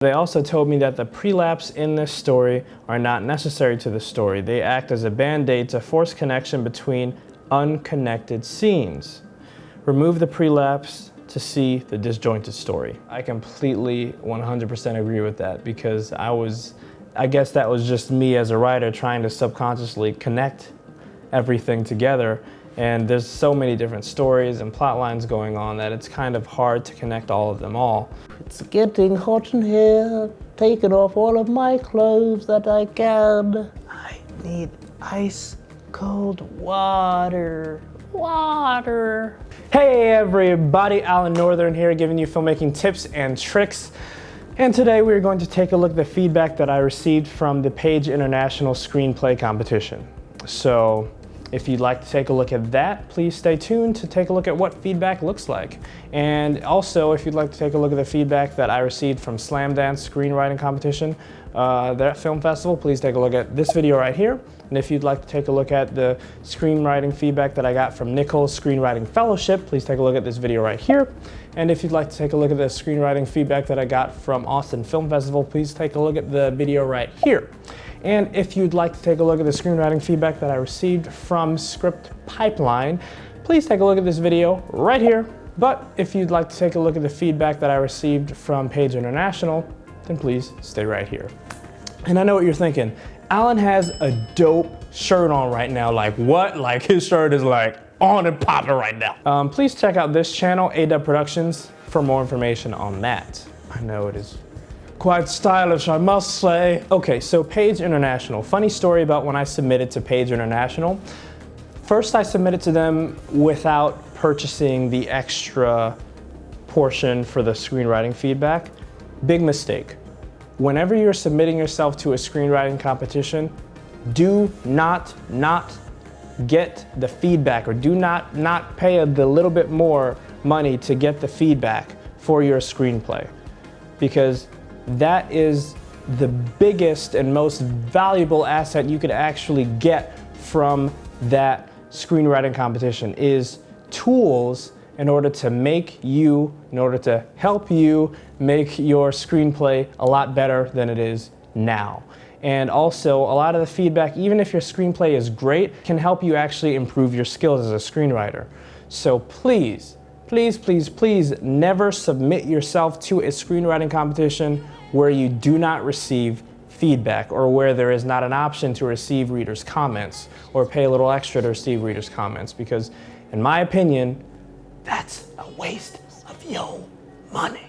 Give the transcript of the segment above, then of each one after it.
They also told me that the prelaps in this story are not necessary to the story. They act as a band-aid to force connection between unconnected scenes. Remove the prelaps to see the disjointed story. I completely 100% agree with that, because I guess that was just me as a writer trying to subconsciously connect everything together. And there's so many different stories and plot lines going on that it's kind of hard to connect all of them all. It's getting hot in here, taking off all of my clothes that I can. I need ice cold water. Water. Hey everybody, Alan Northern here, giving you filmmaking tips and tricks. And today we're going to take a look at the feedback that I received from the Page International Screenplay competition. So if you'd like to take a look at that, please stay tuned to take a look at what feedback looks like. And also, if you'd like to take a look at the feedback that I received from Slamdance Screenwriting competition, that film festival, please take a look at this video right here. And if you'd like to take a look at the screenwriting feedback that I got from Nichols Screenwriting Fellowship, please take a look at this video right here. And if you'd like to take a look at the screenwriting feedback that I got from Austin Film Festival, please take a look at the video right here. And if you'd like to take a look at the screenwriting feedback that I received from Script Pipeline, please take a look at this video right here. But if you'd like to take a look at the feedback that I received from Page International, then please stay right here. And I know what you're thinking. Alan has a dope shirt on right now. Like what? Like his shirt is like on and popping right now. Please check out this channel, A-Dub Productions, for more information on that. I know it is quite stylish, I must say. Okay, so Page International. Funny story about when I submitted to Page International. First, I submitted to them without purchasing the extra portion for the screenwriting feedback. Big mistake. Whenever you're submitting yourself to a screenwriting competition, do not get the feedback, or do not pay the little bit more money to get the feedback for your screenplay. Because that is the biggest and most valuable asset you could actually get from that screenwriting competition, is tools in order to help you make your screenplay a lot better than it is now. And also, a lot of the feedback, even if your screenplay is great, can help you actually improve your skills as a screenwriter. So please, please never submit yourself to a screenwriting competition where you do not receive feedback, or where there is not an option to receive readers' comments or pay a little extra to receive readers' comments, because in my opinion, that's a waste of your money.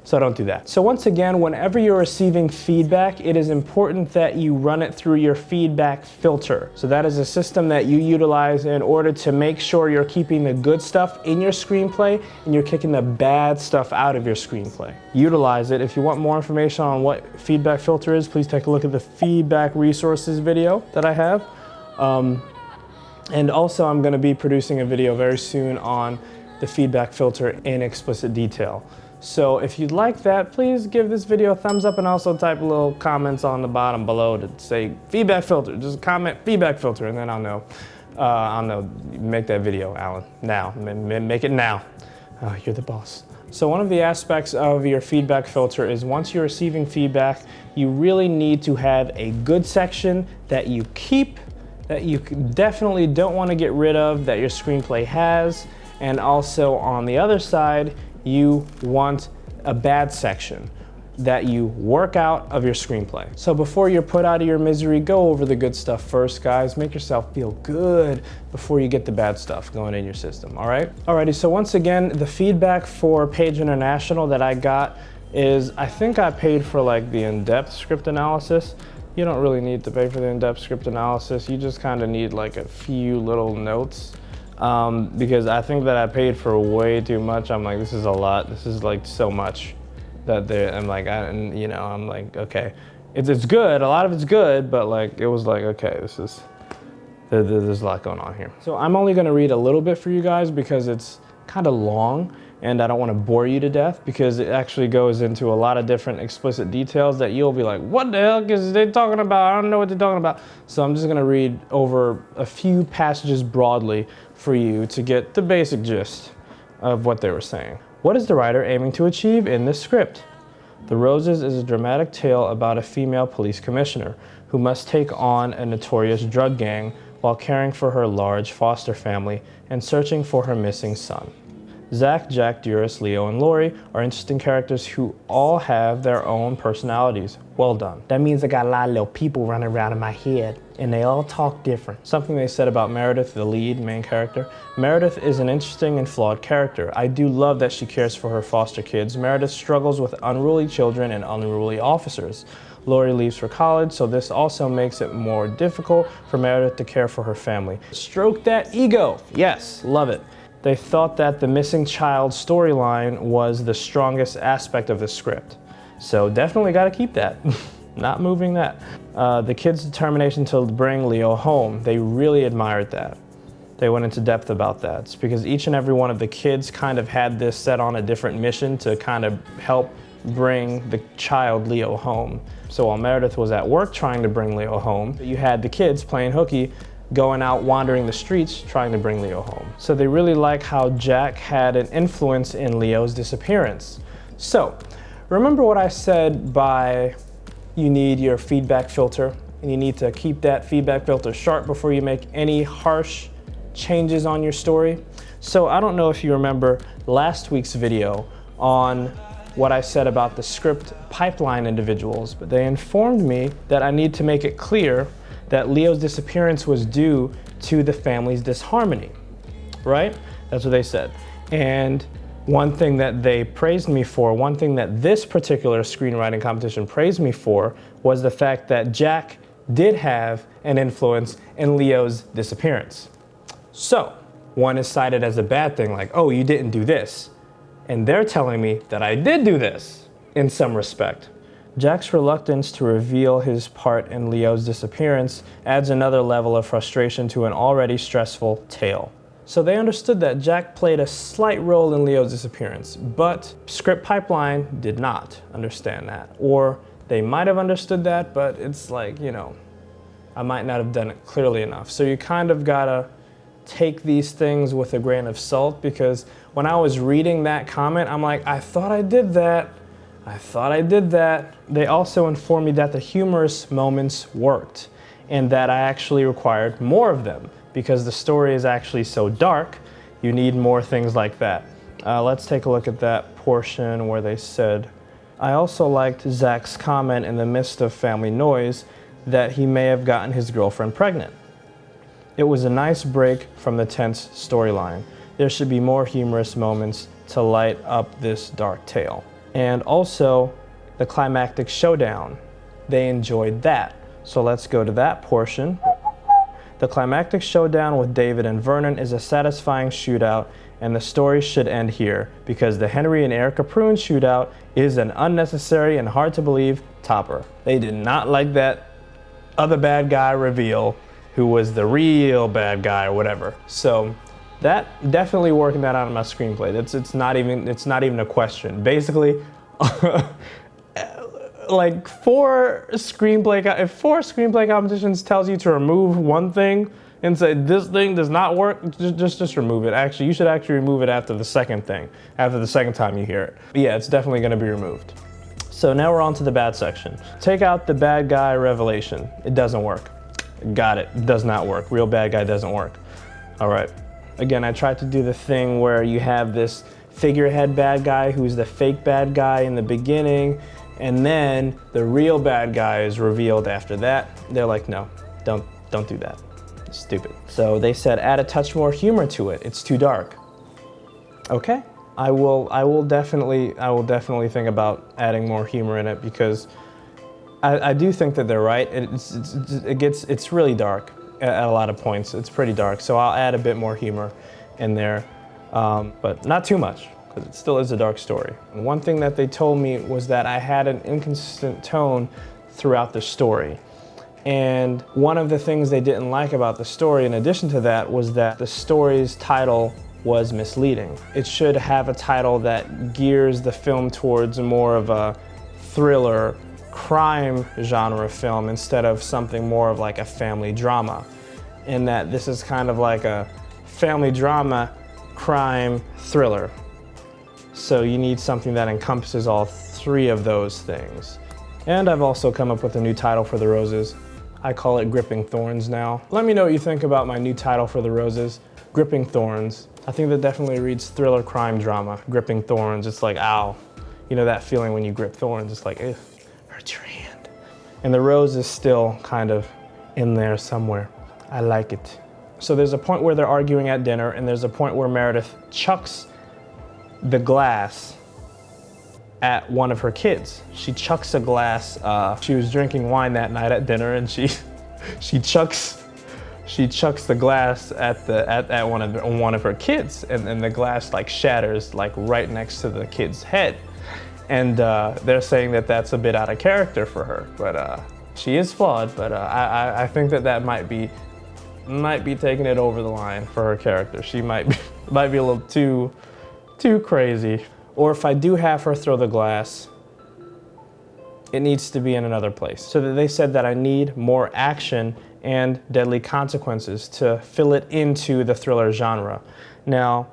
So don't do that. So once again, whenever you're receiving feedback, it is important that you run it through your feedback filter. So that is a system that you utilize in order to make sure you're keeping the good stuff in your screenplay and you're kicking the bad stuff out of your screenplay. Utilize it. If you want more information on what feedback filter is, please take a look at the feedback resources video that I have. And also, I'm going to be producing a video very soon on the feedback filter in explicit detail. So if you'd like that, please give this video a thumbs up, and also type little comments on the bottom below to say feedback filter. Just comment feedback filter, and then I'll know. Make that video, Alan. Now, make it now. You're the boss. So one of the aspects of your feedback filter is, once you're receiving feedback, you really need to have a good section that you keep, that you definitely don't want to get rid of, that your screenplay has. And also on the other side, you want a bad section that you work out of your screenplay. So before you're put out of your misery, go over the good stuff first, guys. Make yourself feel good before you get the bad stuff going in your system, all right? Alrighty, so once again, the feedback for Page International that I got is, I think I paid for like the in-depth script analysis. You don't really need to pay for the in-depth script analysis. You just kind of need like a few little notes. Because I think that I paid for way too much. I'm like, this is a lot. This is like so much that I'm like, I'm like, okay, it's good. A lot of it's good, but like, it was like, okay, there's a lot going on here. So I'm only going to read a little bit for you guys because it's kind of long, and I don't want to bore you to death, because it actually goes into a lot of different explicit details that you'll be like, what the hell is they talking about? I don't know what they're talking about. So I'm just going to read over a few passages broadly for you to get the basic gist of what they were saying. What is the writer aiming to achieve in this script? The Roses is a dramatic tale about a female police commissioner who must take on a notorious drug gang while caring for her large foster family and searching for her missing son. Zach, Jack, Duras, Leo, and Lori are interesting characters who all have their own personalities. Well done. That means I got a lot of little people running around in my head, and they all talk different. Something they said about Meredith, the lead main character. Meredith is an interesting and flawed character. I do love that she cares for her foster kids. Meredith struggles with unruly children and unruly officers. Lori leaves for college, so this also makes it more difficult for Meredith to care for her family. Stroke that ego. Yes, love it. They thought that the missing child storyline was the strongest aspect of the script. So definitely got to keep that. Not moving that. The kids' determination to bring Leo home, they really admired that. They went into depth about that. It's because each and every one of the kids kind of had this set on a different mission to kind of help bring the child Leo home. So while Meredith was at work trying to bring Leo home, you had the kids playing hooky, going out wandering the streets trying to bring Leo home. So they really like how Jack had an influence in Leo's disappearance. So remember what I said by you need your feedback filter, and you need to keep that feedback filter sharp before you make any harsh changes on your story. So I don't know if you remember last week's video on what I said about the script pipeline individuals, but they informed me that I need to make it clear that Leo's disappearance was due to the family's disharmony, right? That's what they said. And one thing that they praised me for, one thing that this particular screenwriting competition praised me for, was the fact that Jack did have an influence in Leo's disappearance. So, one is cited as a bad thing, like, oh, you didn't do this. And they're telling me that I did do this, in some respect. Jack's reluctance to reveal his part in Leo's disappearance adds another level of frustration to an already stressful tale. So they understood that Jack played a slight role in Leo's disappearance, but script pipeline did not understand that. Or they might have understood that, but it's like, you know, I might not have done it clearly enough. So you kind of gotta take these things with a grain of salt, because when I was reading that comment, I'm like, I thought I did that. I thought I did that. They also informed me that the humorous moments worked and that I actually required more of them because the story is actually so dark, you need more things like that. Let's take a look at that portion where they said, I also liked Zach's comment in the midst of family noise that he may have gotten his girlfriend pregnant. It was a nice break from the tense storyline. There should be more humorous moments to light up this dark tale. And also the Climactic Showdown. They enjoyed that. So let's go to that portion. The Climactic Showdown with David and Vernon is a satisfying shootout, and the story should end here because the Henry and Erica Prune shootout is an unnecessary and hard to believe topper. They did not like that other bad guy reveal who was the real bad guy or whatever. So that definitely working that out in my screenplay. It's not even a question. Basically, like if four screenplay competitions tells you to remove one thing and say this thing does not work, just remove it. Actually, you should actually remove it after the second time you hear it. But yeah, it's definitely going to be removed. So now we're on to the bad section. Take out the bad guy revelation. It doesn't work. Got it. It does not work. Real bad guy doesn't work. All right. Again, I tried to do the thing where you have this figurehead bad guy who's the fake bad guy in the beginning, and then the real bad guy is revealed after that. They're like, no, don't do that. It's stupid. So they said add a touch more humor to it. It's too dark. Okay. I will definitely think about adding more humor in it because I do think that they're right. It's really dark at a lot of points. It's pretty dark, so I'll add a bit more humor in there, but not too much because it still is a dark story. And one thing that they told me was that I had an inconsistent tone throughout the story. And one of the things they didn't like about the story, in addition to that, was that the story's title was misleading. It should have a title that gears the film towards more of a thriller, crime genre film instead of something more of like a family drama. In that this is kind of like a family drama, crime, thriller. So you need something that encompasses all three of those things. And I've also come up with a new title for The Roses. I call it Gripping Thorns now. Let me know what you think about my new title for The Roses, Gripping Thorns. I think that definitely reads thriller crime drama. Gripping thorns, it's like, ow. You know that feeling when you grip thorns, it's like, hurts your hand. And the rose is still kind of in there somewhere. I like it. So there's a point where they're arguing at dinner, and there's a point where Meredith chucks the glass at one of her kids. She chucks a glass. She was drinking wine that night at dinner, and she chucks the glass at one of her kids, and the glass like shatters like right next to the kid's head. And they're saying that that's a bit out of character for her, but she is flawed. But I think that might be taking it over the line for her character. She might be a little too crazy. Or if I do have her throw the glass, it needs to be in another place. So that they said that I need more action and deadly consequences to fill it into the thriller genre. Now,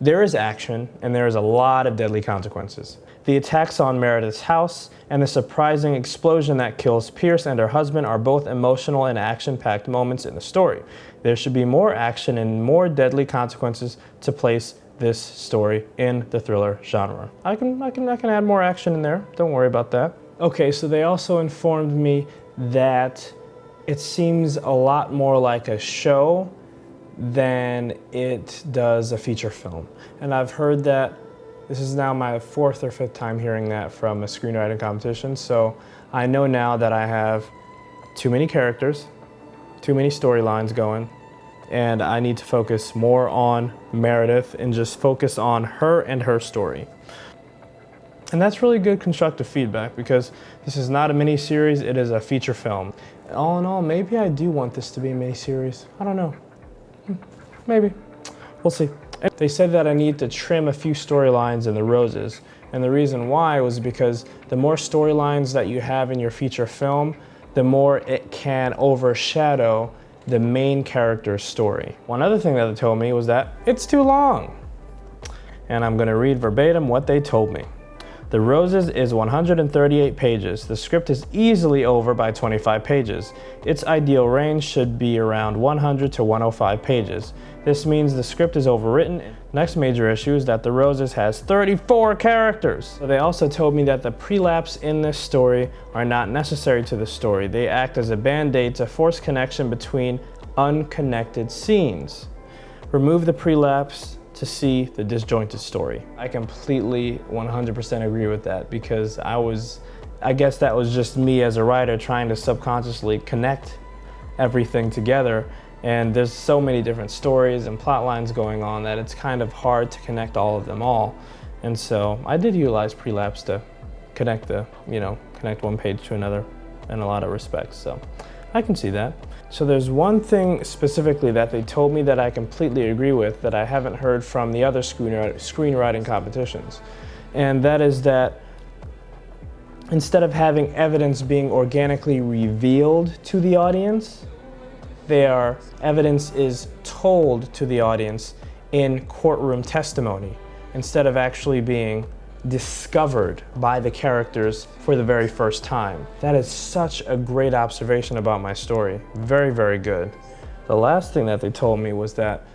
there is action and there is a lot of deadly consequences. The attacks on Meredith's house and the surprising explosion that kills Pierce and her husband are both emotional and action-packed moments in the story. There should be more action and more deadly consequences to place this story in the thriller genre. I can add more action in there. Don't worry about that. Okay, so they also informed me that it seems a lot more like a show than it does a feature film. And I've heard that. This is now my 4th or 5th time hearing that from a screenwriting competition, so I know now that I have too many characters, too many storylines going, and I need to focus more on Meredith and just focus on her and her story. And that's really good constructive feedback, because this is not a mini-series, it is a feature film. All in all, maybe I do want this to be a mini-series. I don't know. Maybe. We'll see. They said that I need to trim a few storylines in The Roses, and the reason why was because the more storylines that you have in your feature film, the more it can overshadow the main character's story. One other thing that they told me was that it's too long. And I'm gonna read verbatim what they told me. The Roses is 138 pages. The script is easily over by 25 pages. Its ideal range should be around 100 to 105 pages. This means the script is overwritten. Next major issue is that The Roses has 34 characters. So they also told me that the prelapse in this story are not necessary to the story. They act as a band-aid to force connection between unconnected scenes. Remove the prelapse to see the disjointed story. I completely 100% agree with that, because I guess that was just me as a writer trying to subconsciously connect everything together, and there's so many different stories and plot lines going on that it's kind of hard to connect all of them all. And so I did utilize prelapse to connect one page to another in a lot of respects, so I can see that. So there's one thing specifically that they told me that I completely agree with that I haven't heard from the other screenwriting competitions. And that is that instead of having evidence being organically revealed to the audience, evidence is told to the audience in courtroom testimony, instead of actually being discovered by the characters for the very first time. That is such a great observation about my story. Very, very good. The last thing that they told me was that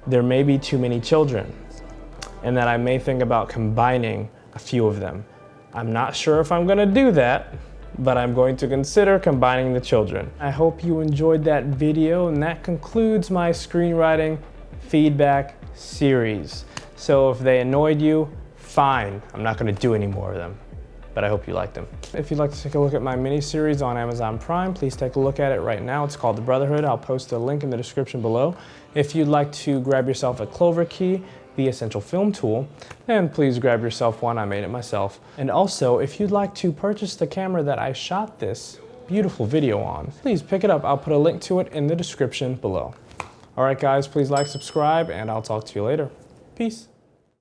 there may be too many children, and that I may think about combining a few of them. I'm not sure if I'm gonna do that, but I'm going to consider combining the children. I hope you enjoyed that video, and that concludes my screenwriting feedback series. So if they annoyed you, fine, I'm not gonna do any more of them, but I hope you liked them. If you'd like to take a look at my mini-series on Amazon Prime, please take a look at it right now. It's called The Brotherhood. I'll post a link in the description below. If you'd like to grab yourself a Clover key, the essential film tool, then please grab yourself one. I made it myself. And also, if you'd like to purchase the camera that I shot this beautiful video on, please pick it up. I'll put a link to it in the description below. All right, guys, please like, subscribe, and I'll talk to you later. Peace.